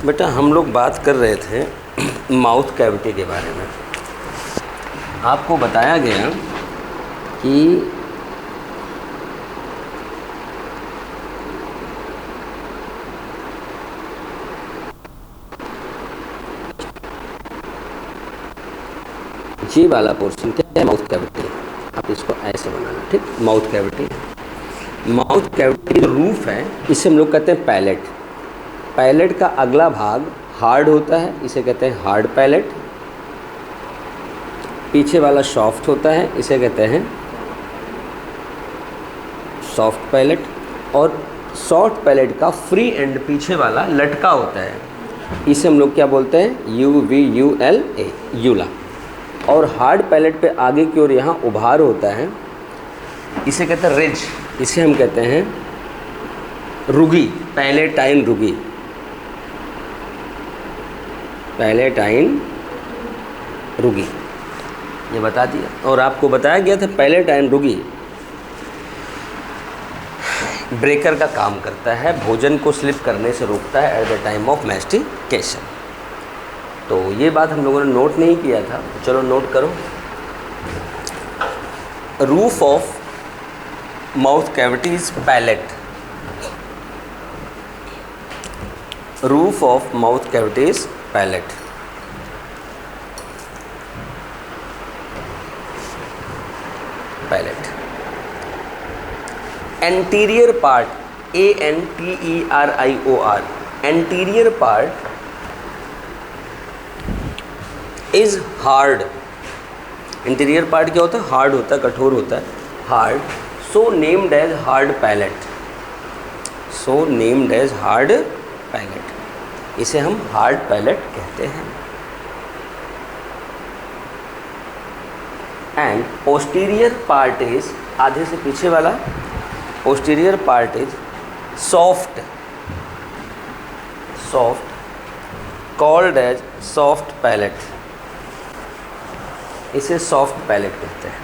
बेटा हम लोग बात कर रहे थे माउथ कैविटी के बारे में। आपको बताया गया कि ये वाला पोर्शन क्या है, माउथ कैविटी। आप इसको ऐसे बनाना, ठीक। माउथ कैविटी, माउथ कैविटी जो रूफ है इसे हम लोग कहते हैं पैलेट। पैलेट का अगला भाग हार्ड होता है, इसे कहते हैं हार्ड पैलेट। पीछे वाला सॉफ्ट होता है, इसे कहते हैं सॉफ्ट पैलेट। और सॉफ्ट पैलेट का फ्री एंड पीछे वाला लटका होता है, इसे हम लोग क्या बोलते हैं, UVULA, यूला। और हार्ड पैलेट पे आगे की ओर यहाँ उभार होता है, इसे कहते हैं रिज, इसे हम कहते हैं रुगी, पैलेटाइन रुगी, पैलेटाइन रुगी, ये बता दिया। और आपको बताया गया था पैलेटाइन रुगी ब्रेकर का काम करता है, भोजन को स्लिप करने से रोकता है at the time of mastication. तो ये बात हम लोगों ने नोट नहीं किया था, चलो नोट करो। Roof of mouth cavity is palate, roof of mouth cavity is palate. Palate anterior part, ANTERIOR, anterior part is hard. Interior part क्या होता है, हार्ड होता है, कठोर होता है, hard. So named as hard palate, so named as hard palate, इसे हम हार्ड पैलेट कहते हैं। एंड पोस्टीरियर पार्ट इज, आधे से पीछे वाला posterior part is soft, soft, called as soft palate, इसे सॉफ्ट पैलेट कहते हैं,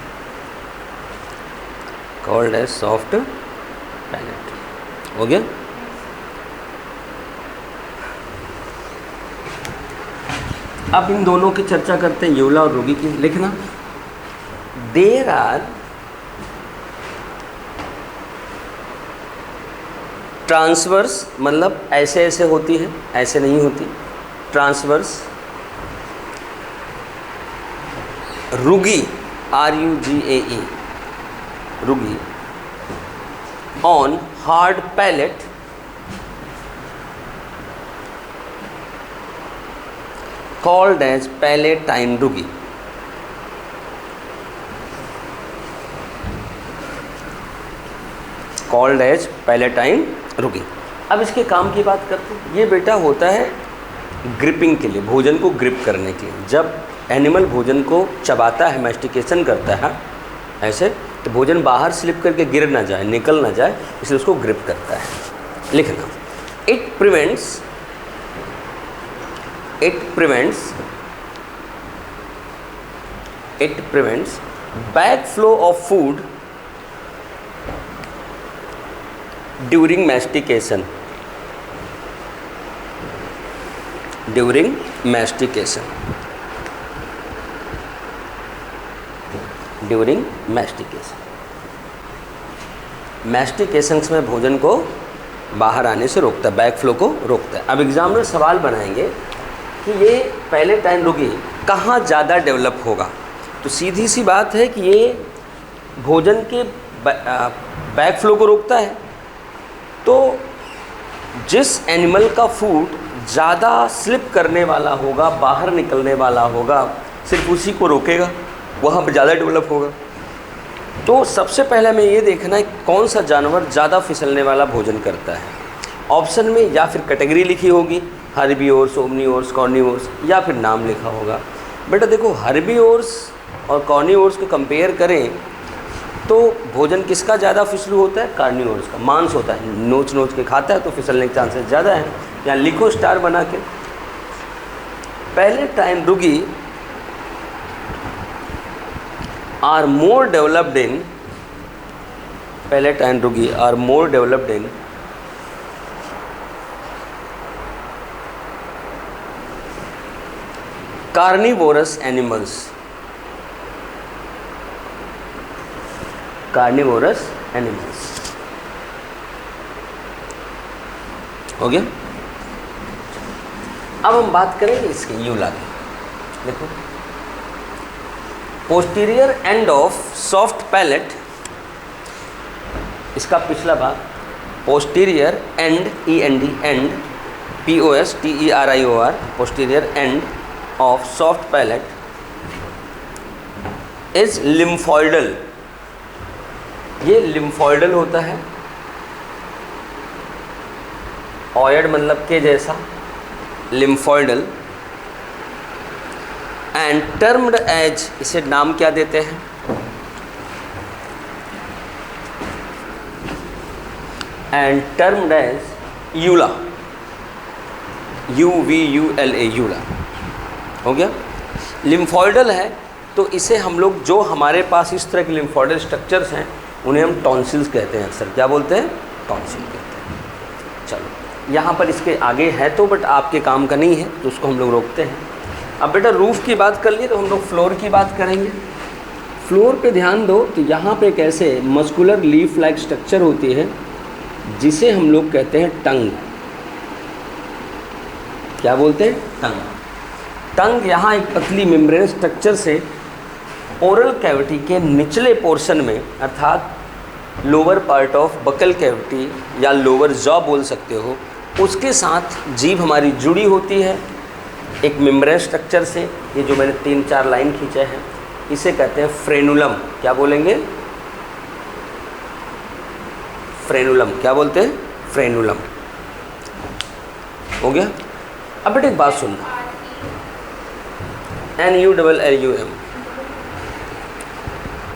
कॉल्ड एज सॉफ्ट पैलेट। हो गया। अब इन दोनों की चर्चा करते हैं, यूला और रुगी की। लिखना, देयर आर ट्रांसवर्स, मतलब ऐसे ऐसे होती है, ऐसे नहीं होती, transverse rugae, RUGAE, rugae on hard palate called as palatine rugae. Called as palatine rugae. अब इसके काम की बात करते हैं। ये बेटा होता है ग्रिपिंग के लिए, भोजन को ग्रिप करने के लिए। जब एनिमल भोजन को चबाता है, मैस्टिकेशन करता है ऐसे, तो भोजन बाहर स्लिप करके गिर ना जाए, निकल ना जाए, इसलिए उसको ग्रिप करता है। लिखना, it prevents back flow of food during mastication, during mastication, during mastication. Mastications में भोजन को बाहर आने से रोकता है, बैक फ्लो को रोकता है। अब एग्जामिनर सवाल बनाएंगे कि ये पैलेटाइन रुगी कहाँ ज़्यादा डेवलप होगा। तो सीधी सी बात है कि ये भोजन के बैक फ्लो को रोकता है। तो जिस एनिमल का फूड ज़्यादा स्लिप करने वाला होगा, बाहर निकलने वाला होगा, सिर्फ उसी को रोकेगा, वहाँ पर ज़्यादा डेवलप होगा। तो सबसे पहले हमें ये देखना है कौन सा जानवर ज़्यादा फिसलने वाला भोजन करता है। ऑप्शन में या फिर कैटेगरी लिखी होगी, हर्बीओर्स, ओमनीओर्स, कॉर्निओर्स, या फिर नाम लिखा होगा। बेटा देखो, हर्बीओर्स और कॉर्निओर्स को कंपेयर करें तो भोजन किसका ज़्यादा फिसलू होता है, कार्निओर्स का। मांस होता है, नोच नोच के खाता है तो फिसलने के चांसेस ज़्यादा है। यहाँ लिखो स्टार बना के, palatine rugae are more developed in, palatine rugae are more developed in carnivorous animals, carnivorous animals, हो गया। अब हम बात करेंगे इसके यूला की। देखो, posterior end of soft palate, इसका पिछला भाग, posterior end, END end, POSTERIOR, posterior end of soft palate is lymphoidal, ये लिम्फोइडल होता है। ऑयड मतलब के जैसा, लिम्फोइडल, एंड टर्म्ड एज, इसे नाम क्या देते हैं, and termed as Yula, UVULA, यूला, हो गया। लिम्फोइडल है तो इसे हम लोग, जो हमारे पास इस तरह के लिम्फोइडल स्ट्रक्चर्स हैं उन्हें हम टॉन्सिल्स कहते हैं, अक्सर क्या बोलते हैं, टॉन्सिल कहते हैं। चलो, यहाँ पर इसके आगे है तो बट आपके काम का नहीं है तो उसको हम लोग रोकते हैं। अब बेटा रूफ़ की बात कर लिए तो हम लोग फ्लोर की बात करेंगे। फ्लोर पे ध्यान दो तो यहाँ पे कैसे मस्कुलर लीफ लाइक स्ट्रक्चर होती है जिसे हम लोग कहते हैं टंग, क्या बोलते हैं, टंग। टंग यहाँ एक पतली मेम्ब्रेन स्ट्रक्चर से ओरल कैविटी के निचले पोर्शन में, अर्थात lower part of buccal cavity या लोअर जॉ बोल सकते हो, उसके साथ जीभ हमारी जुड़ी होती है एक मेम्ब्रेन स्ट्रक्चर से। ये जो मैंने 3-4 लाइन खींचे हैं इसे कहते हैं फ्रेनुलम, क्या बोलेंगे, फ्रेनुलम, क्या बोलते हैं, फ्रेनुलम, हो गया। अब बेटा एक बात सुनना, NULLUM,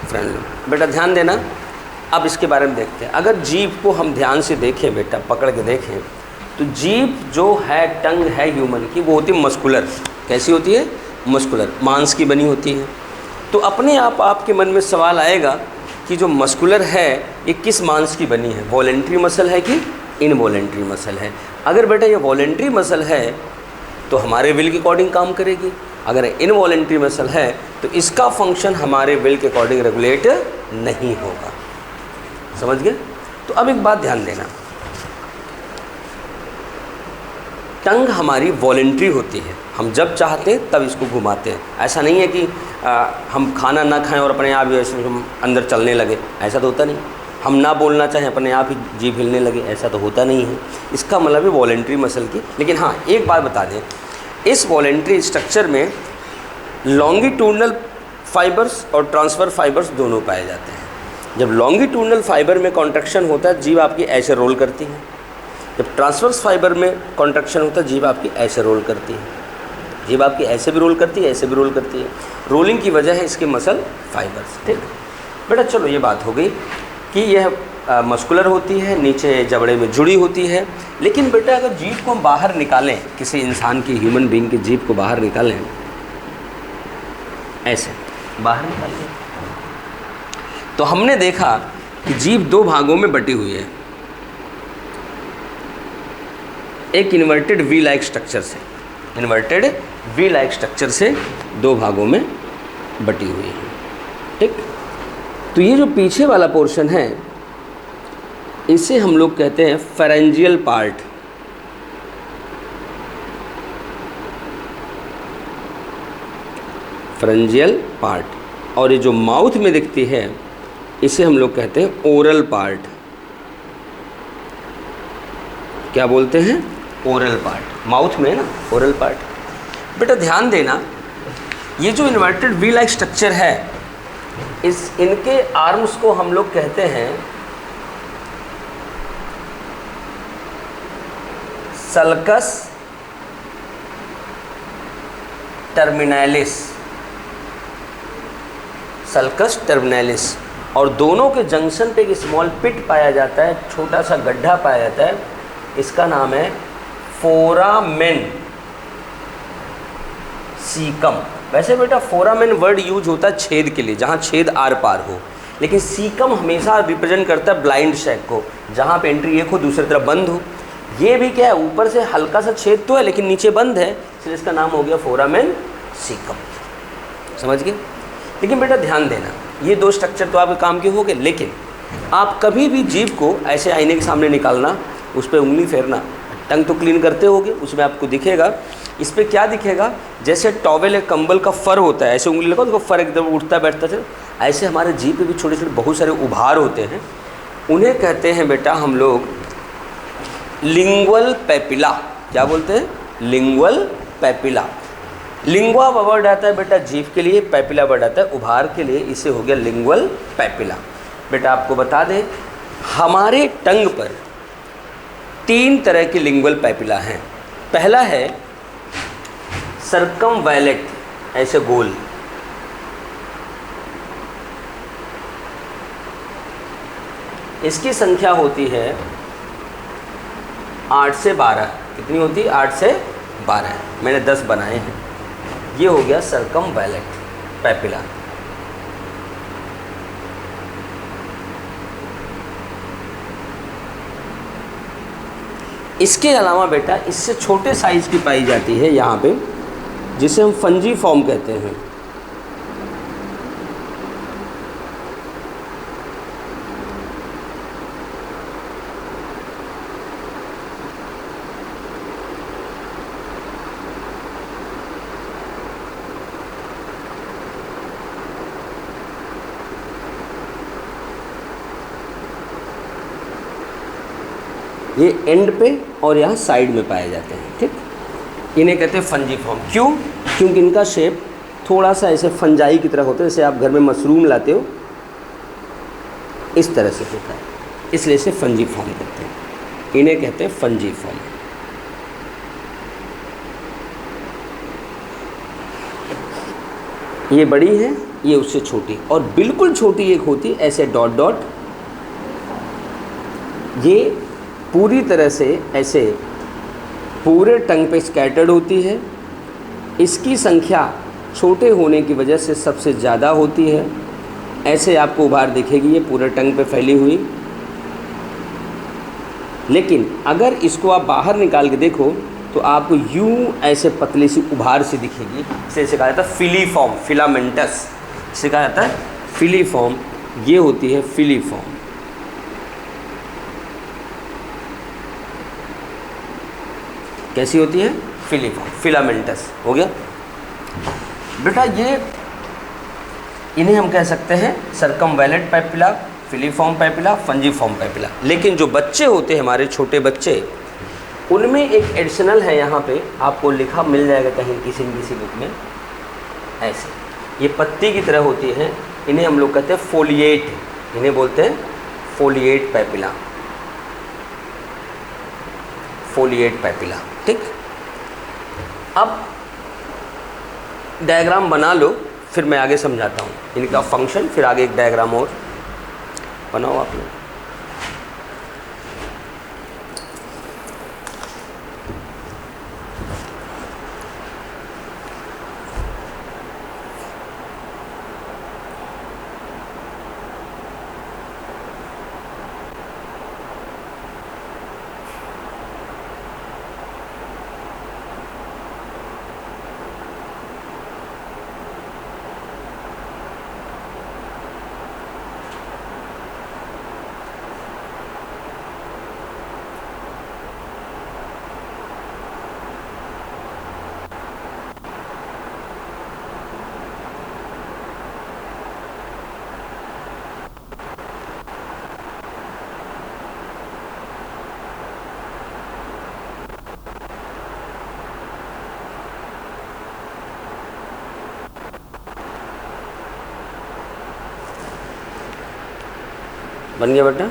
फ्रेनुलम। बेटा ध्यान देना, अब इसके बारे में देखते हैं। अगर जीभ को हम ध्यान से देखें बेटा, पकड़ के देखें, तो जीभ जो है, टंग है ह्यूमन की, वो होती है मस्कुलर। कैसी होती है, मस्कुलर, मांस की बनी होती है। तो अपने आप आपके मन में सवाल आएगा कि जो मस्कुलर है ये किस मांस की बनी है, वॉलेंट्री मसल है कि इनवॉलेंट्री मसल है। अगर बेटा ये वॉलेंट्री मसल है तो हमारे विल के अकॉर्डिंग काम करेगी, अगर इनवॉलेंट्री मसल है तो इसका फंक्शन हमारे विल के अकॉर्डिंग रेगुलेट नहीं होगा। समझ गए। तो अब एक बात ध्यान देना, टंग हमारी वॉलेंट्री होती है, हम जब चाहते हैं तब इसको घुमाते हैं। ऐसा नहीं है कि हम खाना ना खाएं और अपने आप ही ऐसे हम अंदर चलने लगे, ऐसा तो होता नहीं। हम ना बोलना चाहें अपने आप ही जीभ हिलने लगे, ऐसा तो होता नहीं है। इसका मतलब है वॉलेंट्री मसल की। लेकिन हाँ, एक बात बता दें, इस वॉलेंट्री स्ट्रक्चर में लॉन्गिट्यूडनल फाइबर्स और ट्रांसफर फाइबर्स दोनों पाए जाते हैं। जब लॉन्गिट्यूडनल फाइबर में कॉन्ट्रैक्शन होता है जीभ आपकी ऐसे रोल करती है, जब ट्रांसवर्स फाइबर में कॉन्ट्रैक्शन होता है जीभ आपकी ऐसे रोल करती है। जीभ आपकी ऐसे भी रोल करती है, ऐसे भी रोल करती है। रोलिंग की वजह है इसके मसल फाइबर्स। ठीक बेटा, चलो ये बात हो गई कि यह मस्कुलर होती है, नीचे जबड़े में जुड़ी होती है। लेकिन बेटा अगर जीभ को हम बाहर निकालें, किसी इंसान की, ह्यूमन बीइंग की जीभ को बाहर निकालें, ऐसे बाहर निकालें, तो हमने देखा कि जीभ 2 भागों में बटी हुई है। एक इन्वर्टेड वी लाइक स्ट्रक्चर से, इन्वर्टेड वी लाइक स्ट्रक्चर से 2 भागों में बटी हुई है। ठीक, तो ये जो पीछे वाला पोर्शन है इसे हम लोग कहते हैं फेरेंजियल पार्ट। Pharyngeal part. और ये जो माउथ में दिखती है इसे हम लोग कहते हैं ओरल पार्ट। क्या बोलते हैं, ओरल पार्ट। माउथ में है ना ओरल पार्ट। बेटा ध्यान देना, ये जो इन्वर्टेड वी लाइक स्ट्रक्चर है, इनके आर्म्स को हम लोग कहते हैं सल्कस टर्मिनालिस, सल्कस टर्मिनालिस। और दोनों के जंक्शन पे एक स्मॉल पिट पाया जाता है, छोटा सा गड्ढा पाया जाता है, इसका नाम है फोरामेन सीकम। वैसे बेटा फोरामेन वर्ड यूज होता है छेद के लिए, जहाँ छेद आर पार हो, लेकिन सीकम हमेशा रिप्रेजेंट करता है ब्लाइंड शैक को, जहाँ पे एंट्री एक हो दूसरी तरफ बंद हो। ये भी क्या है, ऊपर से हल्का सा छेद तो है लेकिन नीचे बंद है, इसलिए इसका नाम हो गया फोरामेन सीकम। समझ गए? लेकिन बेटा ध्यान देना, ये 2 स्ट्रक्चर तो आपके काम के हो गए, लेकिन आप कभी भी जीभ को ऐसे आईने के सामने निकालना, उस पर उंगली फेरना, टंग तो क्लीन करते होगे, उसमें आपको दिखेगा, इस पर क्या दिखेगा, जैसे टॉवेल या कंबल का फर होता है, ऐसे उंगली लगाओ तो फर एकदम उठता बैठता चले, ऐसे हमारे जीभ पे भी छोटे छोटे बहुत सारे उभार होते हैं, उन्हें कहते हैं बेटा हम लोग लिंगुअल पैपिला। क्या बोलते हैं? Lingual papilla. लिंगुआ वर्ड आता है बेटा जीभ के लिए, पैपिला वर्ड आता है उभार के लिए, इसे हो गया लिंगुअल पैपिला। बेटा आपको बता दें, हमारे टंग पर 3 तरह के लिंगुअल पैपिला हैं। पहला है सर्कमवैलेट, ऐसे गोल, इसकी संख्या होती है 8 से 12। कितनी होती है? 8 से 12। मैंने 10 बनाए हैं। ये हो गया सर्कमवैलेट पैपिला। इसके अलावा बेटा इससे छोटे साइज़ की पाई जाती है यहाँ पे, जिसे हम फंजी फॉर्म कहते हैं। ये एंड पे और यहाँ साइड में पाए जाते हैं। ठीक, इन्हें कहते हैं फंजी फॉर्म। क्यों? क्योंकि इनका शेप थोड़ा सा ऐसे फंजाई की तरह होता है, जैसे आप घर में मशरूम लाते हो इस तरह से होता है, इसलिए इसे फंजी फॉर्म कहते हैं। इन्हें कहते हैं फंजी फॉर्म। ये बड़ी है, ये उससे छोटी, और बिल्कुल छोटी एक होती है ऐसे डॉट डॉट, ये पूरी तरह से ऐसे पूरे टंग पे स्कैटर्ड होती है। इसकी संख्या छोटे होने की वजह से सबसे ज़्यादा होती है। ऐसे आपको उभार दिखेगी ये पूरे टंग पे फैली हुई। लेकिन अगर इसको आप बाहर निकाल के देखो तो आपको यूं ऐसे पतली सी उभार सी दिखेगी। इसे कहा जाता है फिलीफॉर्म, फिलामेंटस इसे कहा जाता है फिलीफॉर्म। ये होती है फिलीफॉर्म। कैसी होती है? Filiform, filamentous. हो गया बेटा। ये इन्हें हम कह सकते हैं सर्कमवैलेट पैपिला, फिलीफॉर्म पैपिला, फंजीफॉर्म पैपिला। लेकिन जो बच्चे होते हैं हमारे छोटे बच्चे, उनमें एक एडिशनल है, यहाँ पे आपको लिखा मिल जाएगा कहीं किसी न किसी बुक में। ऐसे ये पत्ती की तरह होती है, इन्हें हम लोग कहते हैं फोलिएट। इन्हें बोलते हैं फोलिएट पैपिला, फोलिएट पैपिला। ठीक, अब डायग्राम बना लो, फिर मैं आगे समझाता हूँ इनका फंक्शन, फिर आगे एक डायग्राम और बनाओ आप लोग। बन गया बेटा?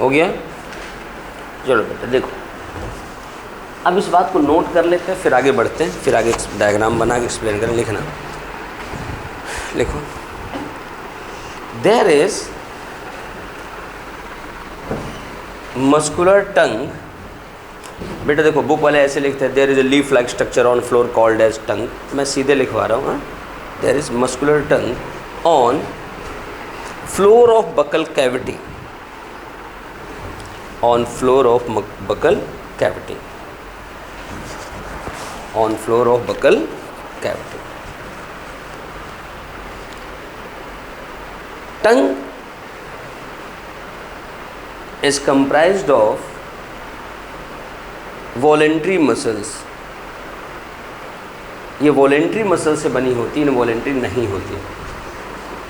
हो गया? चलो बेटा देखो, अब इस बात को नोट कर लेते हैं, फिर आगे बढ़ते हैं, फिर आगे डायग्राम बना के एक्सप्लेन करें। लिखना, लिखो, देयर इज मस्कुलर टंग। बेटा देखो, बुक वाले ऐसे लिखते हैं, there is a leaf like structure on floor called as tongue. मैं सीधे लिखवा रहा हूँ, there is muscular tongue on floor of buccal cavity, on floor of buccal cavity, on floor of buccal cavity. Tongue is comprised of voluntary muscles. ये voluntary muscle से बनी होती है, इनवॉलेंट्री नहीं होती।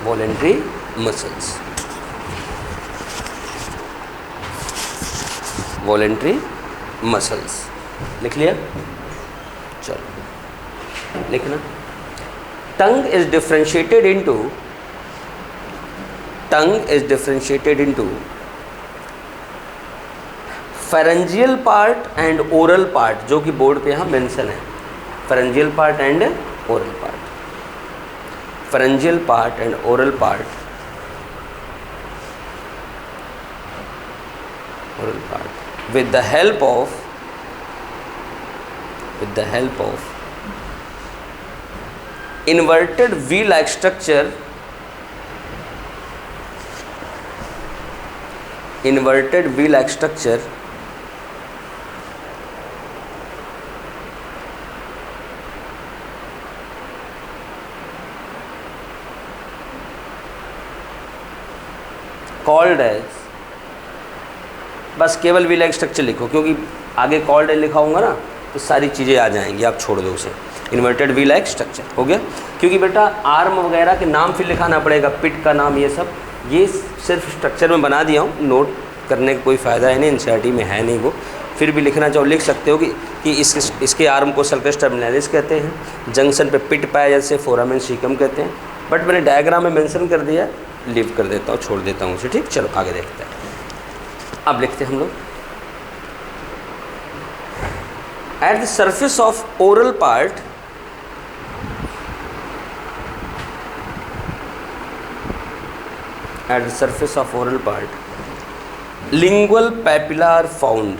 Voluntary muscles, voluntary muscles. लिख लिया? चलो लिखना, tongue is differentiated into, tongue is differentiated into pharyngeal part and oral part, जो कि बोर्ड पे यहाँ मेंशन है। Pharyngeal part and oral part, pharyngeal part and oral part, oral part with the help of inverted V-like structure, inverted V-like structure called as, बस केवल V-like structure लिखो, क्योंकि आगे कॉल्ड एज लिखा होगा ना तो सारी चीज़ें आ जाएंगी, आप छोड़ दो उसे। इन्वर्टेड V-like स्ट्रक्चर हो गया, क्योंकि बेटा आर्म वगैरह के नाम फिर लिखाना पड़ेगा, पिट का नाम, ये सब ये सिर्फ स्ट्रक्चर में बना दिया हूँ, नोट करने का कोई फ़ायदा है नहीं, एनसीईआरटी में है नहीं वो। फिर भी लिखना चाहो लिख सकते हो कि इसके आर्म को सल्कस टर्मिनलिस कहते हैं, जंक्शन पे पिट पाया जैसे फोरामेन सीकम कहते हैं, बट मैंने डायग्राम में मेंशन कर दिया, लीव कर देता हूँ, छोड़ देता हूँ उसे। ठीक, चलो आगे देखते हैं। अब लिखते हैं हम लोग, at the surface of oral part, at the surface of oral part lingual papilla are found.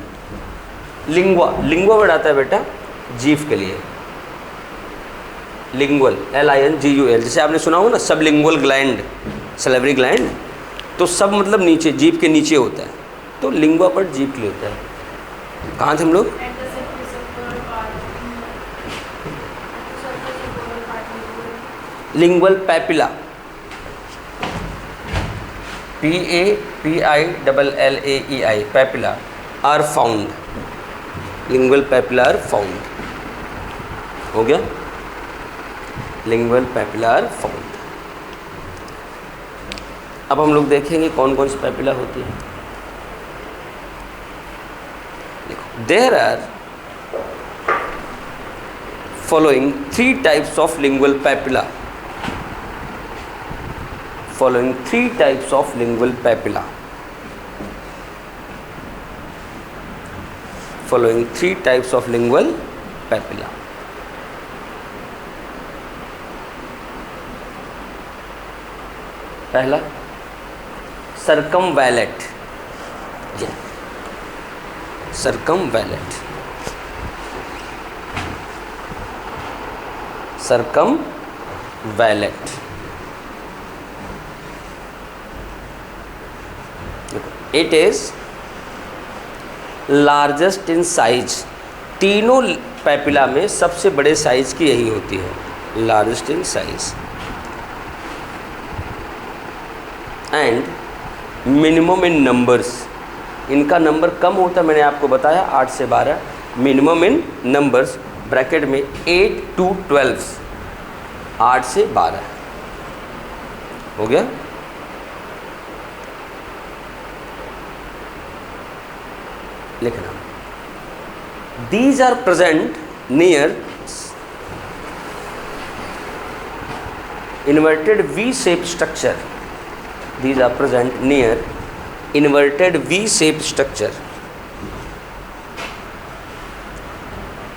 Lingua, lingua word आता है बेटा जीभ के लिए, लिंगुअल LINGUAL, जैसे आपने सुना हो ना सब लिंगुअल ग्लैंड, सलेवरी ग्लैंड, तो सब मतलब नीचे, जीभ के नीचे होता है, तो लिंगुआ पर जीभ के लिए होता है। कहाँ थे हम लोग? Lingual papilla, PAPILLAEI, papilla are found, lingual papilla are found, हो गया? Lingual papilla are found. अब हम लोग देखेंगे कौन कौन सी पैपिला होती है। देखो, there are following 3 types of lingual papilla, following 3 types of lingual papilla, following 3 types of lingual papilla. पहला circumvallate, circumvallate, circumvallate, it is largest in size. तीनों पैपिला में सबसे बड़े साइज की यही होती है, largest in size, and minimum in numbers. इनका नंबर कम होता है, मैंने आपको बताया 8 से 12, मिनिमम इन नंबर्स ब्रैकेट में 8 to 12, 8 से 12 हो गया। लिखना, these are present near inverted V-shaped structure, these are present near inverted V shape structure,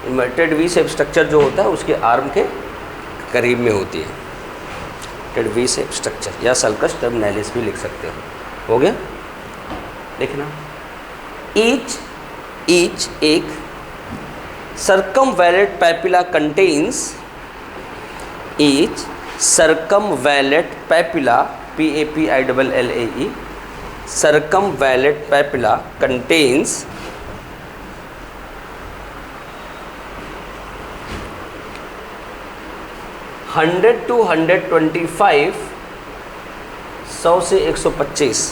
inverted V shape structure जो होता है उसके आर्म के करीब में होती है, इन्वर्टेड वी शेप स्ट्रक्चर, या सल्कस टर्मिनालिस भी लिख सकते हो गया। लिखना ईच एक circumvallate papilla contains, each circumvallate papilla, PAPILLAE, circumvallate papilla contains 100 to 125, 100 से 125,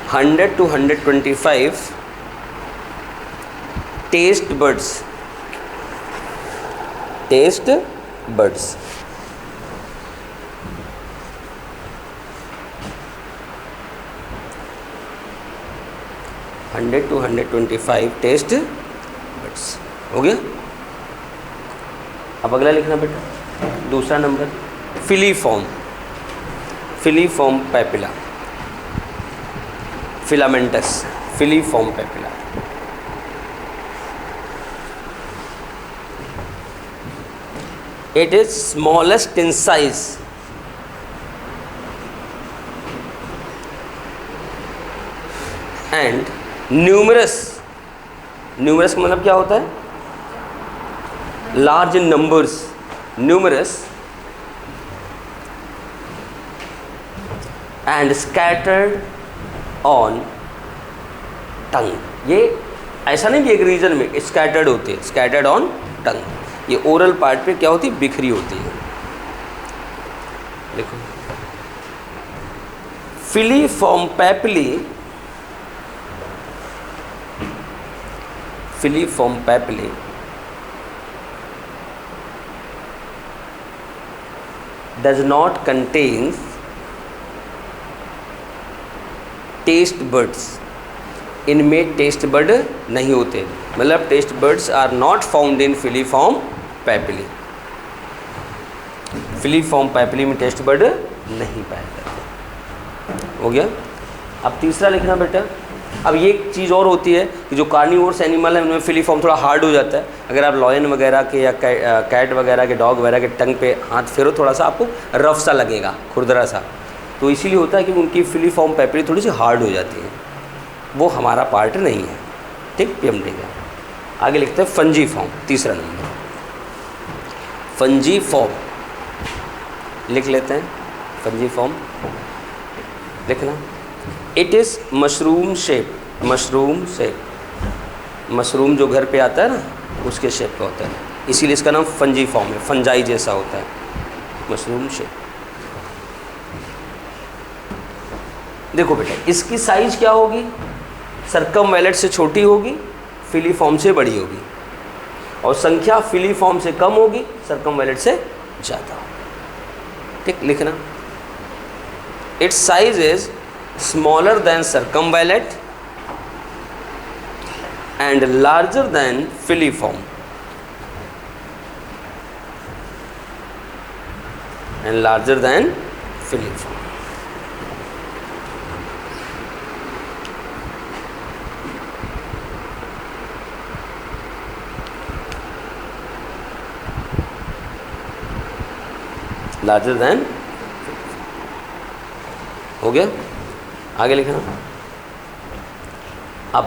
100 to 125 taste buds, taste buds, hundred to 125 taste buds. हो गया। अब अगला लिखना बेटा, दूसरा number filiform, filiform papilla, filamentous, filiform papilla. It is smallest in size and numerous, numerous का मतलब क्या होता है? large in numbers, numerous and scattered on tongue। ये ऐसा नहीं कि एक रीजन में scattered होते हैं, scattered on tongue, ये ओरल पार्ट पे क्या होती है? बिखरी होती है। देखो filiform papillae, filiform papillae does not contain taste buds, इनमें टेस्ट बर्ड नहीं होते, मतलब taste buds are not found in filiform papillae, filiform papillae में टेस्ट बर्ड नहीं पाए जाते। हो गया। अब तीसरा लिखना बेटा। अब ये एक चीज़ और होती है कि जो कार्निवोरस एनिमल है उनमें फिलीफॉर्म थोड़ा हार्ड हो जाता है। अगर आप लॉयन वगैरह के या कैट वगैरह के, डॉग वगैरह के टंग पे हाथ फेरो थोड़ा सा आपको रफ सा लगेगा, खुरदरा सा, तो इसीलिए होता है कि उनकी फिलीफॉर्म पैपिली थोड़ी सी हार्ड हो जाती है, वो हमारा पार्ट नहीं है। ठीक, PMD का। आगे लिखते हैं फंजीफॉर्म, तीसरा नंबर फंजीफॉर्म लिख लेते हैं। फंजीफॉर्म लिखना, it is mushroom shape, mushroom shape, mushroom जो घर पे आता है ना उसके शेप का होता है, इसीलिए इसका नाम फंजीफॉर्म है, फंजाई जैसा होता है, मशरूम शेप। देखो बेटा इसकी साइज क्या होगी? सर्कमवैलेट से छोटी होगी, फिलीफॉर्म से बड़ी होगी, और संख्या फिलीफॉर्म से कम होगी, सर्कमवैलेट से ज़्यादा होगी। ठीक, लिखना its size is smaller than circumvallate and larger than filiform, and larger than filiform. Larger than, हो गया। आगे लिखना, अब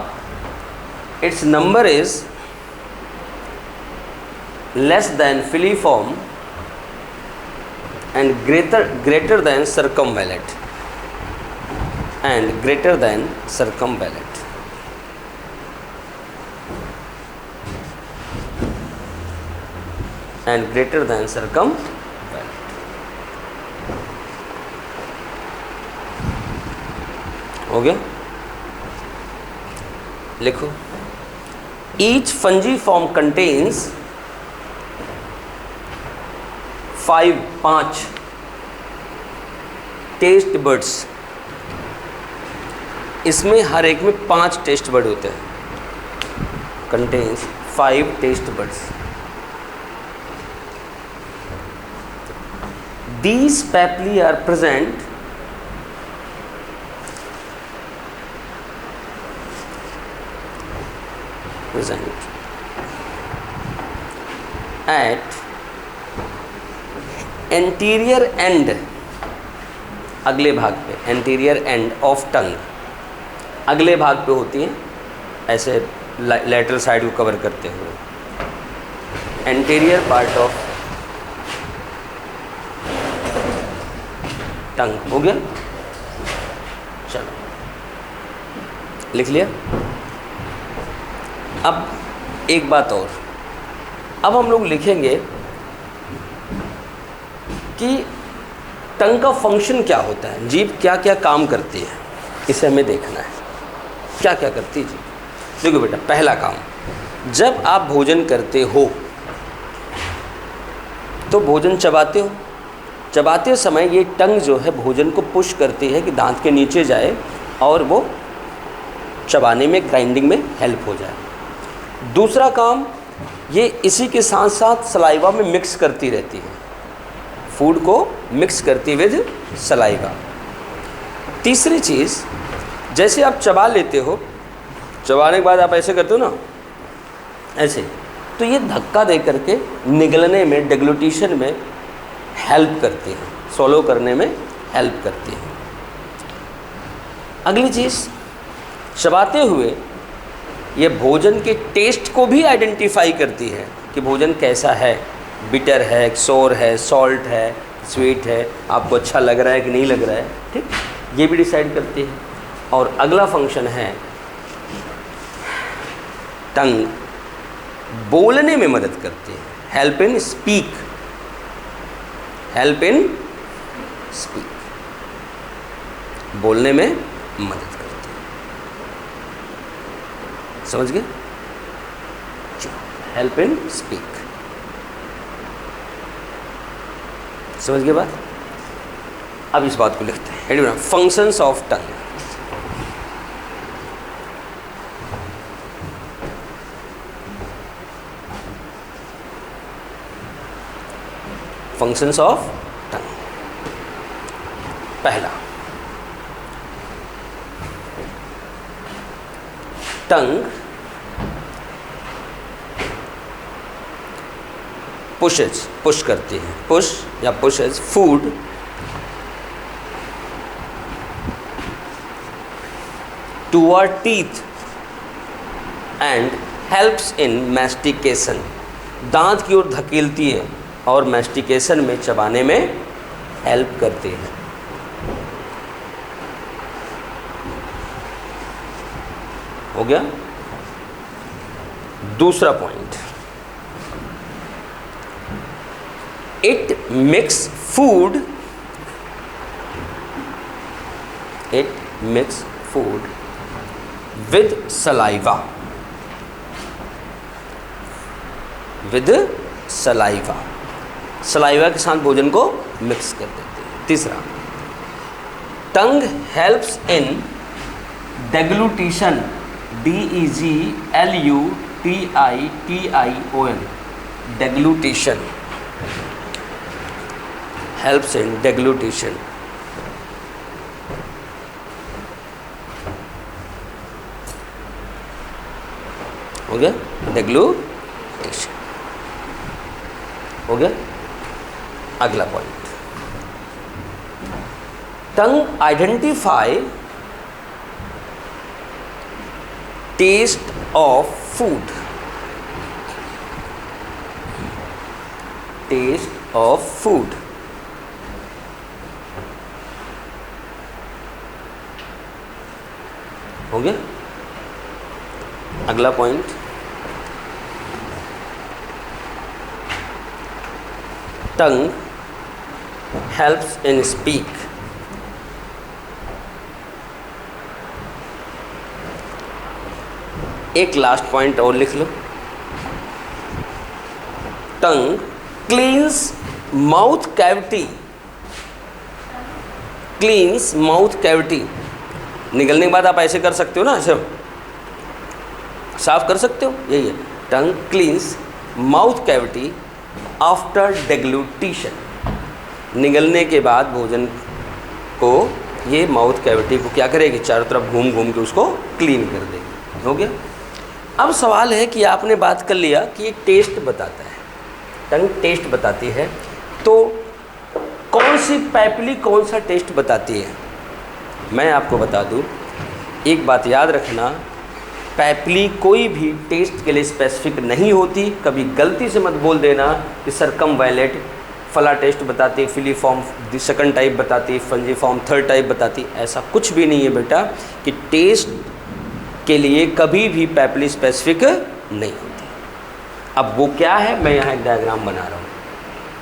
its number is less than filiform and greater than circumvallate, and greater than circumvallate. And greater than circumvallate. हो गया। लिखो each fungiform contains 5 taste buds, इसमें हर एक में 5 टेस्ट बर्ड होते हैं। Contains 5 taste buds. These papilli are present present at anterior end, अगले भाग पे, anterior end of tongue, अगले भाग पे होती हैं, ऐसे लेटरल साइड को कवर करते हुए, एंटीरियर पार्ट ऑफ टंग। हो गया? चलो लिख लिया। अब एक बात और, अब हम लोग लिखेंगे कि टंग का फंक्शन क्या होता है, जीभ क्या क्या काम करती है, इसे हमें देखना है। क्या क्या करती है जीभ? देखो बेटा, पहला काम, जब आप भोजन करते हो तो भोजन चबाते हो, चबाते समय ये टंग जो है भोजन को पुश करती है कि दांत के नीचे जाए और वो चबाने में, ग्राइंडिंग में हेल्प हो जाए। दूसरा काम, ये इसी के साथ साथ सलाइवा में मिक्स करती रहती है, फूड को मिक्स करती विद सलाइवा। तीसरी चीज़, जैसे आप चबा लेते हो, चबाने के बाद आप ऐसे करते हो ना, ऐसे, तो ये धक्का दे करके निगलने में, डेग्लूटिशन में हेल्प करती है, सोलो करने में हेल्प करती है। अगली चीज़, चबाते हुए ये भोजन के टेस्ट को भी आइडेंटिफाई करती है कि भोजन कैसा है, बिटर है, सोर है, सॉल्ट है, स्वीट है, आपको अच्छा लग रहा है कि नहीं लग रहा है, ठीक, ये भी डिसाइड करती है। और अगला फंक्शन है, टंग बोलने में मदद करती है, help in speak, help in speak, बोलने में मदद करती है। समझ गए? हेल्प इन स्पीक, समझ गए बात? अब इस बात को लिखते हैं, functions of tongue. Functions of tongue. पहला, टंग पुशेज, पुश करती है, पुश या pushes food toward teeth and helps in mastication, दांत की ओर धकेलती है और मैस्टिकेशन में, चबाने में हेल्प करती है। हो गया? दूसरा point, it mix food, it mix food with saliva, with saliva, saliva के साथ भोजन को मिक्स कर देते हैं। तीसरा, tongue helps in deglutition, DEGLUTITION, deglutition, helps in deglutition. हो गया? डेग्लूटिशन हो गया। अगला point, tongue identify taste of food, taste of food. हो गया? अगला point, tongue helps in speak, एक लास्ट पॉइंट और लिख लो, tongue cleans mouth cavity, cleans mouth cavity, निगलने के बाद आप ऐसे कर सकते हो ना, ऐसे साफ कर सकते हो, यही है, टंग क्लींस माउथ कैविटी आफ्टर डेग्लूटिशन, निगलने के बाद भोजन को ये माउथ कैविटी को क्या करेगी, चारों तरफ घूम घूम के उसको क्लीन कर देगी। हो गया? अब सवाल है कि आपने बात कर लिया कि ये टेस्ट बताता है, टंग टेस्ट बताती है, तो कौन सी पैपली कौन सा टेस्ट बताती है? मैं आपको बता दूं, एक बात याद रखना, पैपली कोई भी टेस्ट के लिए स्पेसिफिक नहीं होती। कभी गलती से मत बोल देना कि सरकमवैलेट फला टेस्ट बताती, फिलीफॉर्म सेकंड टाइप बताती, फंजीफॉर्म थर्ड टाइप बताती। ऐसा कुछ भी नहीं है बेटा कि टेस्ट के लिए कभी भी पैपली स्पेसिफिक नहीं होती। अब वो क्या है, मैं यहाँ एक डायग्राम बना रहा हूँ।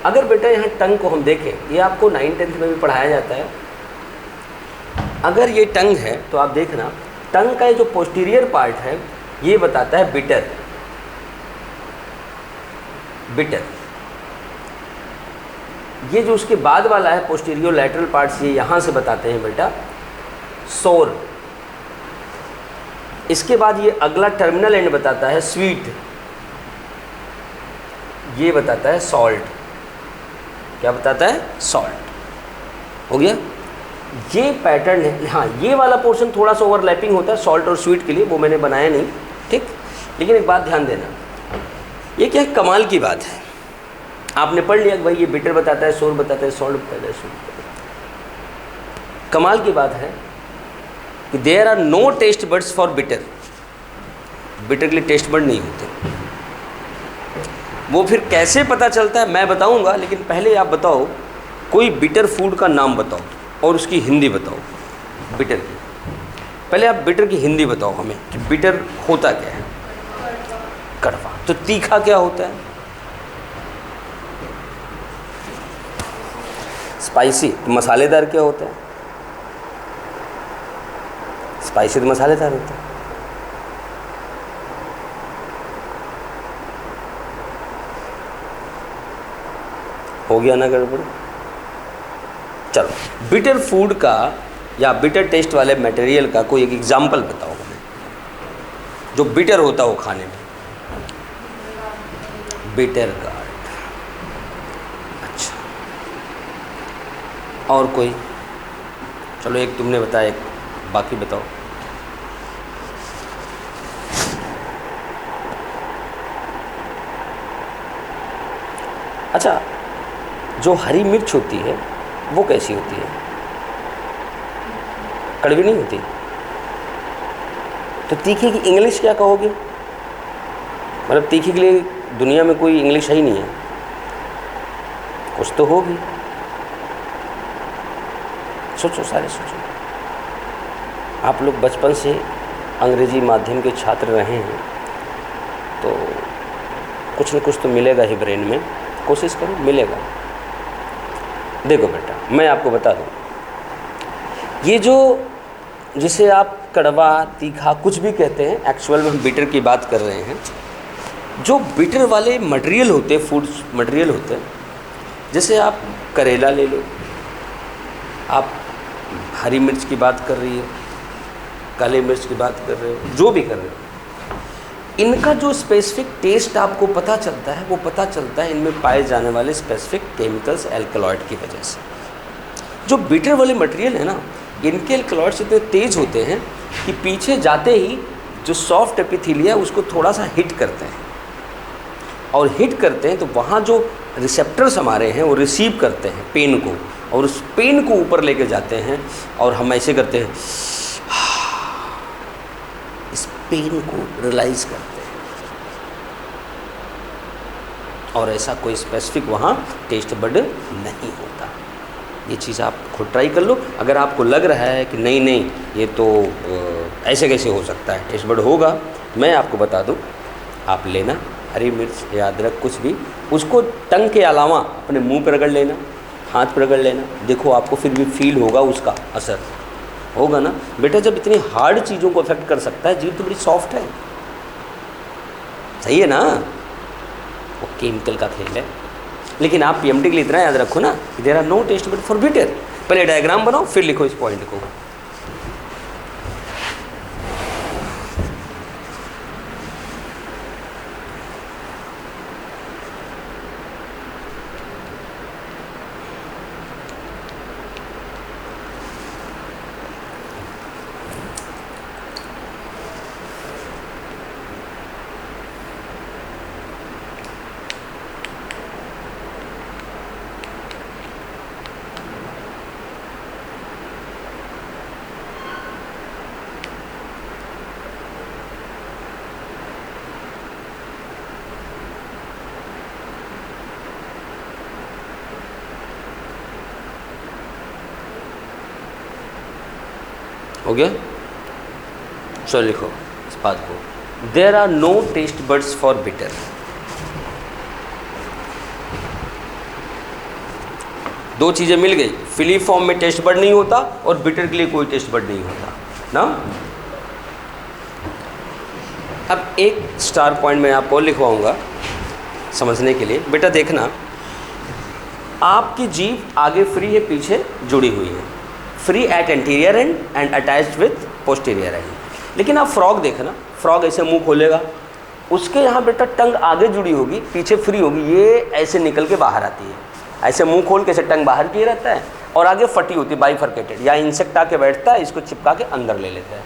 अगर बेटा यहाँ टंग को हम देखें, ये आपको 9th-10th में भी पढ़ाया जाता है। अगर ये टंग है तो आप देखना, टंग का ये जो पोस्टीरियर पार्ट है ये बताता है बिटर, बिटर। ये जो उसके बाद वाला है पोस्टीरियर लैटरल पार्ट्स, ये यहाँ से बताते हैं बेटा सोर। इसके बाद ये अगला टर्मिनल एंड बताता है स्वीट, ये बताता है सॉल्ट। क्या बताता है? सॉल्ट। हो गया, ये पैटर्न है। हाँ, ये वाला पोर्शन थोड़ा सा ओवरलैपिंग होता है सॉल्ट और स्वीट के लिए, वो मैंने बनाया नहीं, ठीक। लेकिन एक बात ध्यान देना, ये क्या है, कमाल की बात है। आपने पढ़ लिया कि भाई ये बिटर बताता है, सोर बताता है, सॉल्ट बताता है, स्वीट बताता है। कमाल की बात है कि there are no taste buds for bitter. Bitter के लिए टेस्ट बर्ड नहीं होते। वो फिर कैसे पता चलता है मैं बताऊंगा, लेकिन पहले आप बताओ कोई बिटर फूड का नाम बताओ और उसकी हिंदी बताओ बिटर की। पहले आप बिटर की हिंदी बताओ हमें कि बिटर होता क्या है। कड़वा। तो तीखा क्या होता है? स्पाइसी। तो मसालेदार क्या होता है? स्पाइसी तो मसालेदार होता है। हो गया ना गड़बड़? चलो, बिटर फूड का या बिटर टेस्ट वाले मटेरियल का कोई एक एग्जाम्पल बताओ हमें जो बिटर होता हो खाने में। Bitter gourd. अच्छा, और कोई? चलो, एक तुमने बताया, एक बाकी बताओ। अच्छा, जो हरी मिर्च होती है वो कैसी होती है? कड़वी नहीं होती। तो तीखी की इंग्लिश क्या कहोगे? मतलब तीखी के लिए दुनिया में कोई इंग्लिश है ही नहीं है, कुछ तो होगी। सोचो, सारे सोचो। आप लोग बचपन से अंग्रेजी माध्यम के छात्र रहे हैं तो कुछ न कुछ तो मिलेगा ही ब्रेन में। कोशिश करो, मिलेगा। देखो बेटा, मैं आपको बता दूं, ये जो जिसे आप कड़वा, तीखा कुछ भी कहते हैं, एक्चुअल में हम बिटर की बात कर रहे हैं। जो बिटर वाले मटेरियल होते हैं, फूड मटेरियल होते हैं, जैसे आप करेला ले लो, आप हरी मिर्च की बात कर रही हो, काली मिर्च की बात कर रहे हो, जो भी कर रहे हो, इनका जो स्पेसिफिक टेस्ट आपको पता चलता है वो पता चलता है इनमें पाए जाने वाले स्पेसिफिक केमिकल्स, एल्कलॉइड की वजह से। जो बिटर वाले मटेरियल है ना, इनके एल्कलॉइड्स इतने तेज़ होते हैं कि पीछे जाते ही जो सॉफ्ट एपिथेलिया उसको थोड़ा सा हिट करते हैं, और हिट करते हैं तो वहाँ जो रिसेप्टर्स हमारे हैं वो रिसीव करते हैं पेन को, और उस पेन को ऊपर लेके जाते हैं, और हम ऐसे करते हैं, इस पेन को रियलाइज़ करते हैं। और ऐसा कोई स्पेसिफिक वहाँ टेस्ट बड नहीं होता। ये चीज़ आप खुद ट्राई कर लो। अगर आपको लग रहा है कि नहीं नहीं ये तो ऐसे कैसे हो सकता है, टेस्ट बड होगा, मैं आपको बता दूं, आप लेना हरी मिर्च या अदरक कुछ भी, उसको टंग के अलावा अपने मुंह पर रगड़ लेना, हाथ पर रगड़ लेना, देखो आपको फिर भी फील होगा, उसका असर होगा ना। बेटा जब इतनी हार्ड चीज़ों को अफेक्ट कर सकता है, जीभ तो बड़ी सॉफ्ट है, सही है ना, वो केमिकल का खेल है। लेकिन आप पीएमटी के लिए इतना याद रखो ना कि there are no taste buds for bitter. पहले डायग्राम बनाओ फिर लिखो इस पॉइंट को। हो गया? चलो लिखो इस बात को, there are no taste buds for bitter. दो चीज़ें मिल गई, फिलीफॉर्म में टेस्ट बड नहीं होता और बिटर के लिए कोई टेस्ट बड नहीं होता ना। अब एक स्टार पॉइंट मैं आपको लिखवाऊंगा समझने के लिए। बेटा देखना, आपकी जीभ आगे फ्री है, पीछे जुड़ी हुई है, free at anterior and and attached with posterior and. लेकिन आप फ्रॉग देखना, फ्रॉग ऐसे मुंह खोलेगा, उसके यहाँ बेटा टंग आगे जुड़ी होगी, पीछे फ्री होगी, ये ऐसे निकल के बाहर आती है। ऐसे मुंह खोल के ऐसे टंग बाहर किए रहता है और आगे फटी होती है, बाइफरकेटेड, या इंसेक्ट आके बैठता है, इसको चिपका के अंदर ले लेता है।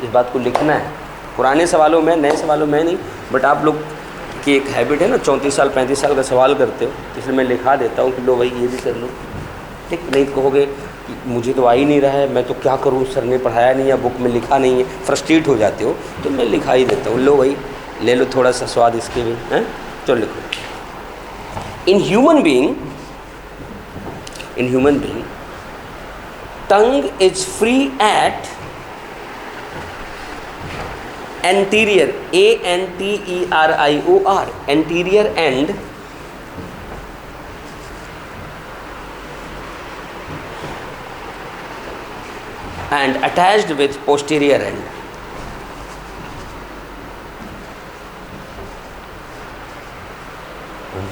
इस बात को लिखना है, पुराने सवालों में, नए सवालों में नहीं, बट आप लोग की एक हैबिट है ना, 34 साल 35 साल का सवाल करते हो, इसलिए मैं लिखा देता हूँ कि लो भाई ये भी कर लो, ठीक। नहीं कहोगे कि मुझे तो आ ही नहीं रहा है, मैं तो क्या करूँ, सर ने पढ़ाया नहीं या बुक में लिखा नहीं है, फ्रस्ट्रेट हो जाते हो, तो मैं लिखा ही देता हूँ। लो भाई ले लो थोड़ा सा स्वाद इसके भी, हैं। चलो लिखो, in human being tongue is free at anterior, anterior, anterior end and attached with posterior end.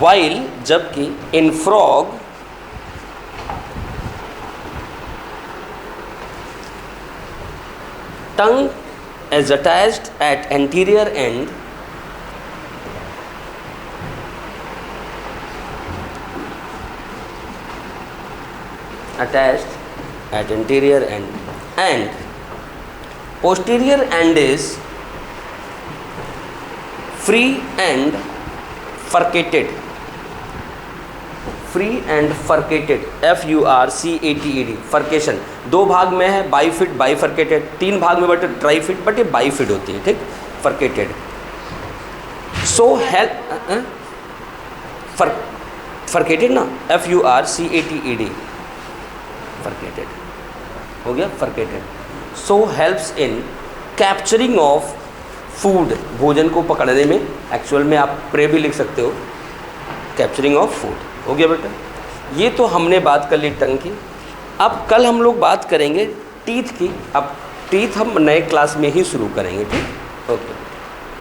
While जबकि in frog tongue is attached at anterior end and posterior end is free and furcated, FURCATED, फर्केशन। दो भाग में है, बाईफिट, बाईफर्केटेड, तीन भाग में बटे ट्राईफिट, but ये बाईफिट होती है, ठीक, फर्केटेड। सो हेल्प फर्केटेड ना, FURCATED, फर्केटेड हो गया, furcated. So helps in capturing of food, भोजन को पकड़ने में। एक्चुअल में आप प्रे भी लिख सकते हो, कैप्चरिंग ऑफ फूड। हो गया बेटा, ये तो हमने बात कर ली टंग की। अब कल हम लोग बात करेंगे टीथ की। अब टीथ हम नए क्लास में ही शुरू करेंगे, ठीक, ओके।